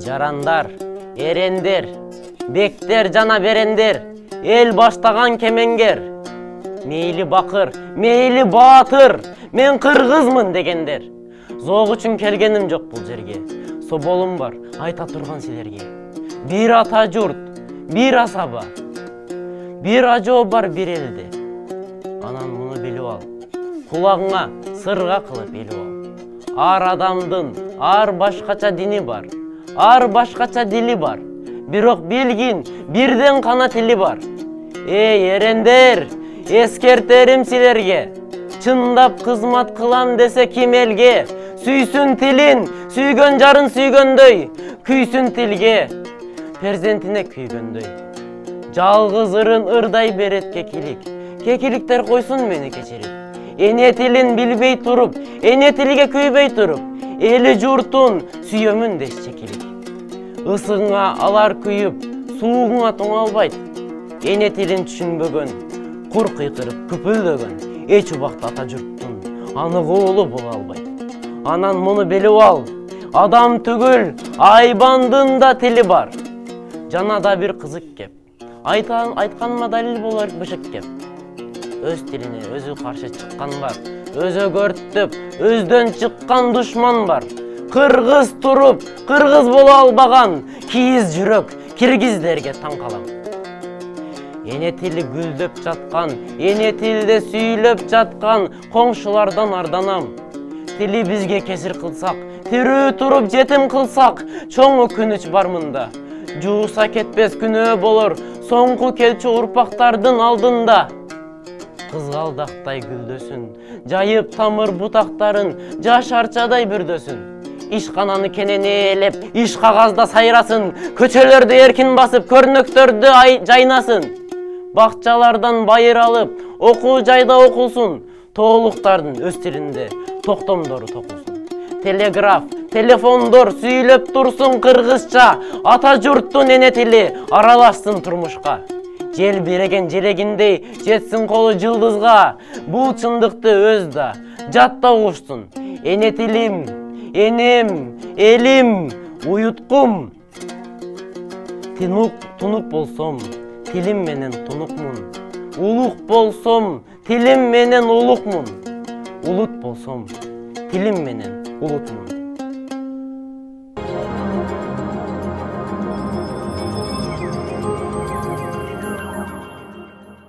Жарандар, эрендер, бектер жана берендер, эл баштаган кемеңгер. Мейли бакыр, мейли баатыр, мен кыргызмын дегендер. Зоог үчүн келгеним жок бул жерге. Соболум бар, айта турган силерге. Бир ата журт, бир асаба, бир ажоо бар бир элде. Анан муну билип ал, кулагыңа сырга кылып элип ал. Ар адамдын ар башкача дини бар, ар башкача дили бар. Бирок билгин бирден гана тили бар. Эй эрендер, эскертерим силерге. Чындап кызмат кылам десе ким элге? Сүйсүн тилин, сүйгөн жарын сүйгөндөй. Күйсүн тилге, перзентине күйгөндөй. Жалгыз ырын ырдай берет кекилик. Кекиликтер койсун мени кечирип. Эне тилин билбей туруп, эне тилге күйбөй туруп, эли журтун сүйөмүн деш чекилик. Ысыңа алар күйүп, суугуңа тоңалбайт. Эне тилин түшүнбөгөн, кур кыйкырып күпүлдөгөн, эч убакта ата журттун анык уулу боло албайт. Анан муну билип ал, адам түгүл, айбандын да тили бар. Жана да бир кызык кеп, айтканыма далил болор бышык кеп. Өз тилине өзү каршы чыккан бар, өзө көртүп, өздөн чыккан душман бар. Кыргыз туруп, кыргыз боло албаган, кийиз жүрөк киргиздерге таң калам. Эне тили гүлдөп жаткан, эне тилде сүйлөп жаткан коңшулардан арданам. Тили бизге кесир кылсак, тирүү туруп жетим кылсак, чоң өкүнүч бар мында. Жууса кетпес күнөө болор, соңку келчү урпактардын алдында. Кызгалдактай гүлдөсүн, жайып тамыр бутактарын, жаш арчадай бүрдөсүн. Ишкананы кенен ээлеп, иш кагазда сайрасын, көчөлөрдү эркин басып, көрнөктөрдү жайнасын. Бакчалардан байыр алып, окуу жайда окулсун, тоолуктардын өз тилинде токтомдору токулсун. Телеграф, телефондор сүйлөп турсун кыргызча, ата журттун эне тили аралашсын турмушка. Жел береген желегиндей жетсин колу жылдызга, бул чындыкты өз да, жат да угушсун. Эне тилим, энем, элим, уюткум. Тунук болсом, тилим менен тунукмун. Улук болсом, тилим менен улукмун. Улут болсом, тилим менен улутмун.